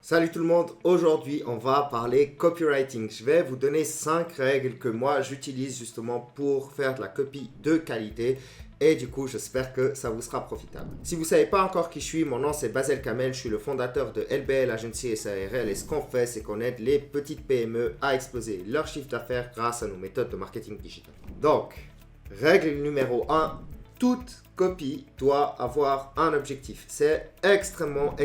Salut tout le monde, aujourd'hui on va parler copywriting. Je vais vous donner 5 règles que moi j'utilise justement pour faire de la copie de qualité et du coup j'espère que ça vous sera profitable. Si vous ne savez pas encore qui je suis, mon nom c'est Basel Kamel, je suis le fondateur de LBL Agency SARL et ce qu'on fait c'est qu'on aide les petites PME à exploser leur chiffre d'affaires grâce à nos méthodes de marketing digital. Donc, règle numéro 1. Toute copie doit avoir un objectif. C'est extrêmement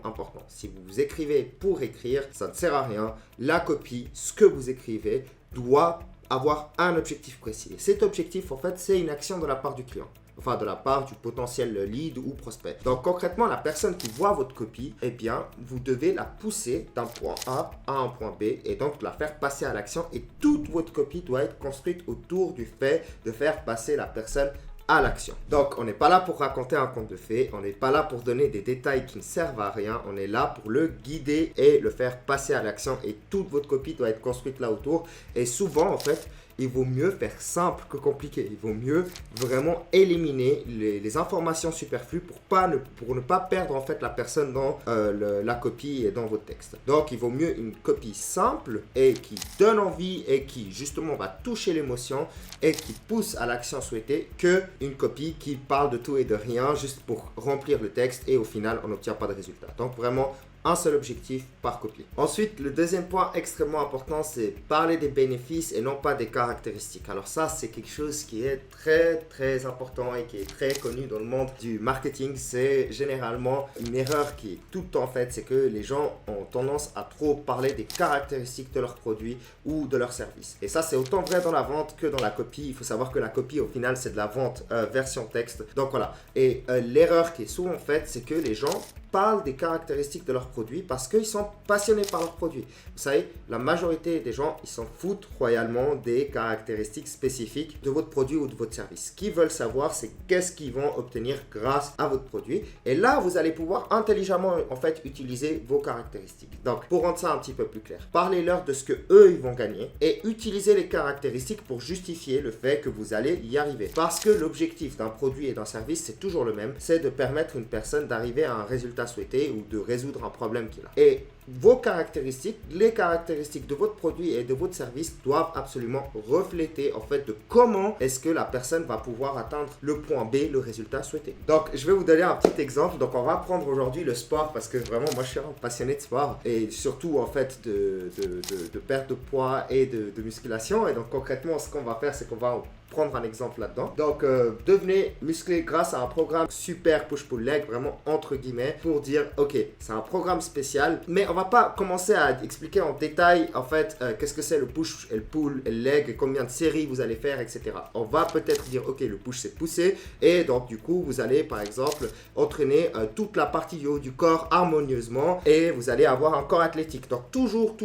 important. Si vous écrivez pour écrire, ça ne sert à rien. La copie, ce que vous écrivez, doit avoir un objectif précis. Et cet objectif, en fait, c'est une action de la part du client. Enfin, de la part du potentiel lead ou prospect. Donc, concrètement, la personne qui voit votre copie, eh bien, vous devez la pousser d'un point A à un point B et donc la faire passer à l'action. Et toute votre copie doit être construite autour du fait de faire passer la personne à l'action. Donc, on n'est pas là pour raconter un conte de fées, on n'est pas là pour donner des détails qui ne servent à rien, on est là pour le guider et le faire passer à l'action et toute votre copie doit être construite là autour. Et souvent, en fait, il vaut mieux faire simple que compliqué. Il vaut mieux vraiment éliminer les informations superflues pour ne pas perdre en fait la personne dans la copie et dans votre texte. Donc, il vaut mieux une copie simple et qui donne envie et qui justement va toucher l'émotion et qui pousse à l'action souhaitée que une copie qui parle de tout et de rien juste pour remplir le texte et au final, on n'obtient pas de résultat. Donc, vraiment, un seul objectif par copie. Ensuite, le deuxième point extrêmement important, c'est parler des bénéfices et non pas des caractéristiques. Alors ça, c'est quelque chose qui est très important et qui est très connu dans le monde du marketing. C'est généralement une erreur qui est tout le temps faite, c'est que les gens ont tendance à trop parler des caractéristiques de leurs produits ou de leurs services. Et ça, c'est autant vrai dans la vente que dans la copie. Il faut savoir que la copie, au final, c'est de la vente version texte. Donc voilà. Et l'erreur qui est souvent faite, c'est que les gens parlent des caractéristiques de leurs produits parce qu'ils sont passionnés par leurs produits. Vous savez, la majorité des gens, ils s'en foutent royalement des caractéristiques spécifiques de votre produit ou de votre service. Ce qu'ils veulent savoir, c'est qu'est-ce qu'ils vont obtenir grâce à votre produit. Et là, vous allez pouvoir intelligemment, en fait, utiliser vos caractéristiques. Donc, pour rendre ça un petit peu plus clair, parlez-leur de ce que eux, ils vont gagner et utilisez les caractéristiques pour justifier le fait que vous allez y arriver. Parce que l'objectif d'un produit et d'un service, c'est toujours le même, c'est de permettre à une personne d'arriver à un résultat souhaité ou de résoudre un problème qu'il a. Et vos caractéristiques, les caractéristiques de votre produit et de votre service doivent absolument refléter en fait de comment est-ce que la personne va pouvoir atteindre le point B, le résultat souhaité. Donc, je vais vous donner un petit exemple. Donc, on va prendre aujourd'hui le sport parce que vraiment, moi, je suis un passionné de sport et surtout en fait de perte de poids et de musculation. Et donc, concrètement, ce qu'on va faire, c'est qu'on va prendre un exemple là-dedans. Donc, devenez musclé grâce à un programme super push-pull-leg, vraiment entre guillemets, pour dire, ok, c'est un programme spécial, mais on va pas commencer à expliquer en détail, en fait, qu'est-ce que c'est le push et le pull et le leg, combien de séries vous allez faire, etc. On va peut-être dire, ok, le push c'est pousser, et donc du coup, vous allez, par exemple, entraîner toute la partie du haut du corps harmonieusement, et vous allez avoir un corps athlétique. Donc, toujours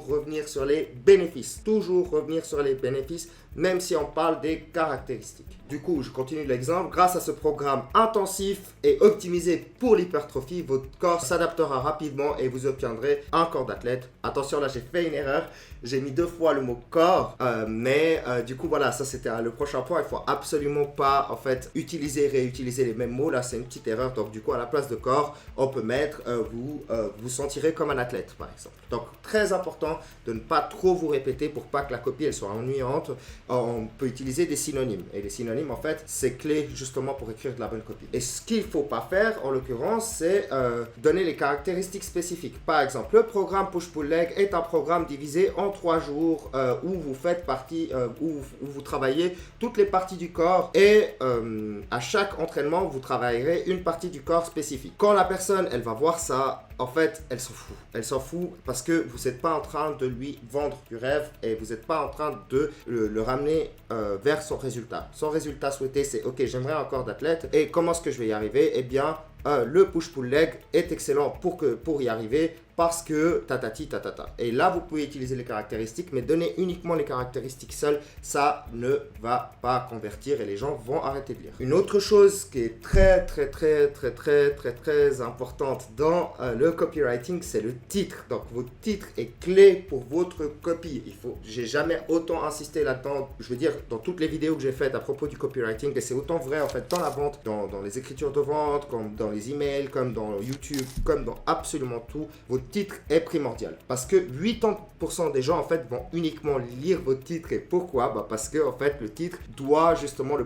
revenir sur les bénéfices. Toujours revenir sur les bénéfices, même si on parle des caractéristiques. Du coup, je continue l'exemple. Grâce à ce programme intensif et optimisé pour l'hypertrophie, votre corps s'adaptera rapidement et vous obtiendrez un corps d'athlète. Attention, là, j'ai fait une erreur. J'ai mis 2 fois le mot corps, mais du coup, voilà, ça c'était le prochain point. Il faut absolument pas, en fait, réutiliser les mêmes mots. Là, c'est une petite erreur. Donc, du coup, à la place de corps, on peut mettre vous sentirez comme un athlète, par exemple. Donc, très important de ne pas trop vous répéter pour pas que la copie, elle soit ennuyante. On peut utiliser des synonymes. Et les synonymes, en fait, c'est clé justement pour écrire de la bonne copie. Et ce qu'il ne faut pas faire, en l'occurrence, c'est donner les caractéristiques spécifiques. Par exemple, le programme Push-Pull-Leg est un programme divisé en 3 jours où vous faites partie, où vous travaillez toutes les parties du corps et à chaque entraînement, vous travaillerez une partie du corps spécifique. Quand la personne, elle va voir ça, en fait, elle s'en fout. Elle s'en fout parce que vous n'êtes pas en train de lui vendre du rêve et vous n'êtes pas en train de le ramener vers son résultat. Son résultat souhaité, c'est ok, j'aimerais un corps d'athlète et comment est-ce que je vais y arriver? Eh bien, le push-pull-leg est excellent pour y arriver parce que tatati tatata. Et là, vous pouvez utiliser les caractéristiques, mais donner uniquement les caractéristiques seules, ça ne va pas convertir et les gens vont arrêter de lire. Une autre chose qui est très importante dans le copywriting, c'est le titre. Donc, votre titre est clé pour votre copie. J'ai jamais autant insisté là-dedans. Je veux dire, dans toutes les vidéos que j'ai faites à propos du copywriting, et c'est autant vrai en fait dans la vente, dans les écritures de vente, comme dans les emails, comme dans YouTube, comme dans absolument tout, votre titre est primordial. Parce que 80% des gens en fait vont uniquement lire votre titre. Et pourquoi? Parce que en fait le titre doit justement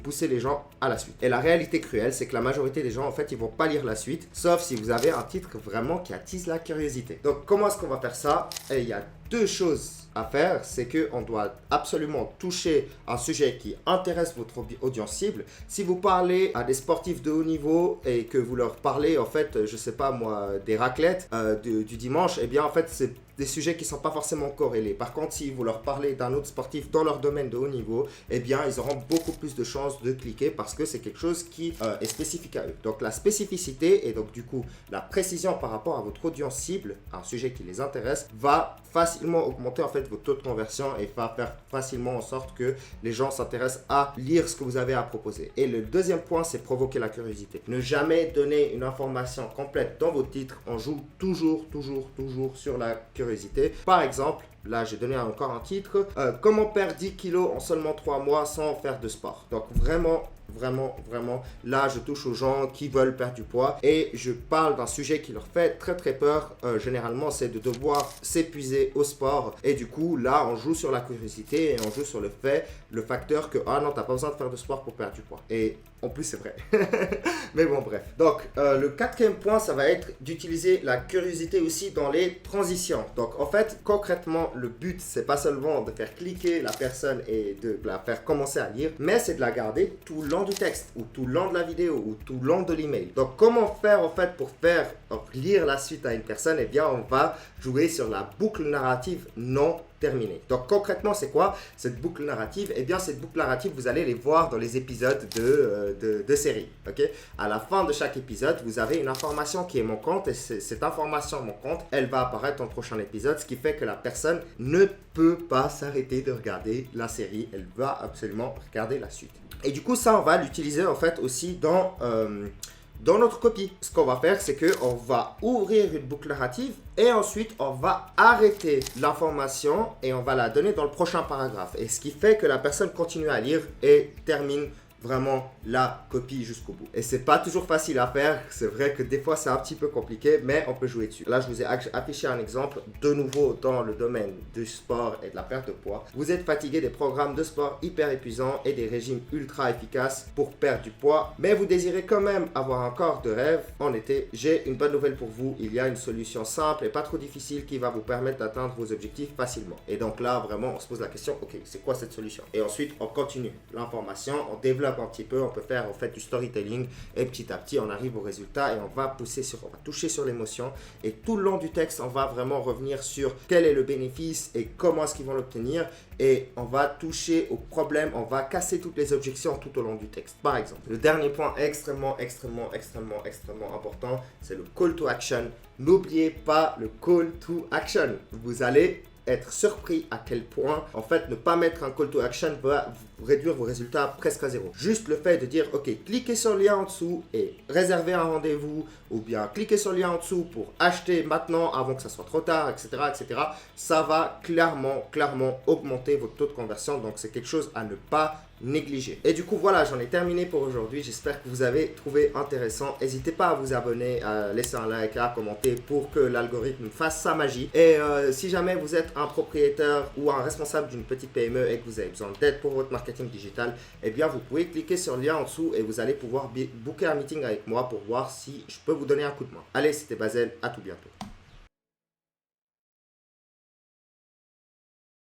pousser les gens à la suite. Et la réalité cruelle, c'est que la majorité des gens en fait ils vont pas lire la suite, sauf si vous avez un titre vraiment qui attise la curiosité. Donc comment est-ce qu'on va faire ça? Et il y a deux choses à faire, c'est qu'on doit absolument toucher un sujet qui intéresse votre audience cible. Si vous parlez à des sportifs de haut niveau et que vous leur parlez en fait, je sais pas moi, des raclettes du dimanche, eh bien en fait c'est des sujets qui ne sont pas forcément corrélés. Par contre, si vous leur parlez d'un autre sportif dans leur domaine de haut niveau, eh bien, ils auront beaucoup plus de chances de cliquer parce que c'est quelque chose qui est spécifique à eux. Donc, la spécificité et donc du coup, la précision par rapport à votre audience cible, un sujet qui les intéresse, va facilement augmenter en fait votre taux de conversion et va faire facilement en sorte que les gens s'intéressent à lire ce que vous avez à proposer. Et le deuxième point, c'est provoquer la curiosité. Ne jamais donner une information complète dans votre titre. On joue toujours sur la curiosité. Par exemple, là j'ai donné encore un titre, comment perdre 10 kilos en seulement 3 mois sans faire de sport. Donc vraiment, là je touche aux gens qui veulent perdre du poids et je parle d'un sujet qui leur fait très peur. Généralement c'est de devoir s'épuiser au sport et du coup là on joue sur la curiosité et on joue sur le facteur que ah non t'as pas besoin de faire de sport pour perdre du poids. Et en plus c'est vrai. Mais bon bref. Donc le quatrième point ça va être d'utiliser la curiosité aussi dans les transitions. Donc en fait concrètement le but c'est pas seulement de faire cliquer la personne et de la faire commencer à lire, mais c'est de la garder tout le long du texte ou tout le long de la vidéo ou tout le long de l'email. Donc comment faire en fait pour faire lire la suite à une personne? Eh bien on va jouer sur la boucle narrative non terminée. Donc concrètement c'est quoi cette boucle narrative? Eh bien cette boucle narrative vous allez les voir dans les épisodes de série. Ok, à la fin de chaque épisode vous avez une information qui est manquante et cette information manquante elle va apparaître dans le prochain épisode, ce qui fait que la personne ne peut pas s'arrêter de regarder la série, elle va absolument regarder la suite. Et du coup ça on va l'utiliser en fait aussi dans notre copie. Ce qu'on va faire, c'est qu'on va ouvrir une boucle narrative et ensuite on va arrêter l'information et on va la donner dans le prochain paragraphe. Et ce qui fait que la personne continue à lire et termine vraiment la copie jusqu'au bout. Et c'est pas toujours facile à faire, c'est vrai que des fois c'est un petit peu compliqué, mais on peut jouer dessus. Là je vous ai affiché un exemple, de nouveau dans le domaine du sport et de la perte de poids. Vous êtes fatigué des programmes de sport hyper épuisants et des régimes ultra efficaces pour perdre du poids, mais vous désirez quand même avoir un corps de rêve en été. J'ai une bonne nouvelle pour vous, il y a une solution simple et pas trop difficile qui va vous permettre d'atteindre vos objectifs facilement. Et donc là vraiment on se pose la question, ok c'est quoi cette solution? Et ensuite on continue l'information, on développe un petit peu, on peut faire en fait du storytelling et petit à petit on arrive au résultat et on va toucher sur l'émotion et tout le long du texte on va vraiment revenir sur quel est le bénéfice et comment est-ce qu'ils vont l'obtenir et on va toucher au problème, on va casser toutes les objections tout au long du texte. Par exemple, le dernier point extrêmement important, c'est le call to action. N'oubliez pas le call to action. Vous allez être surpris à quel point en fait ne pas mettre un call to action va réduire vos résultats presque à zéro. Juste le fait de dire ok cliquez sur le lien en dessous et réservez un rendez-vous ou bien cliquez sur le lien en dessous pour acheter maintenant avant que ça soit trop tard, etc. Ça va clairement augmenter votre taux de conversion, donc c'est quelque chose à ne pas négliger. Et du coup voilà, j'en ai terminé pour aujourd'hui. J'espère que vous avez trouvé intéressant. N'hésitez pas à vous abonner, à laisser un like, à commenter pour que l'algorithme fasse sa magie. Et si jamais vous êtes un propriétaire ou un responsable d'une petite PME et que vous avez besoin d'aide pour votre marketing digital, eh bien vous pouvez cliquer sur le lien en dessous et vous allez pouvoir booker un meeting avec moi pour voir si je peux vous donner un coup de main. Allez, c'était Basel, à tout bientôt.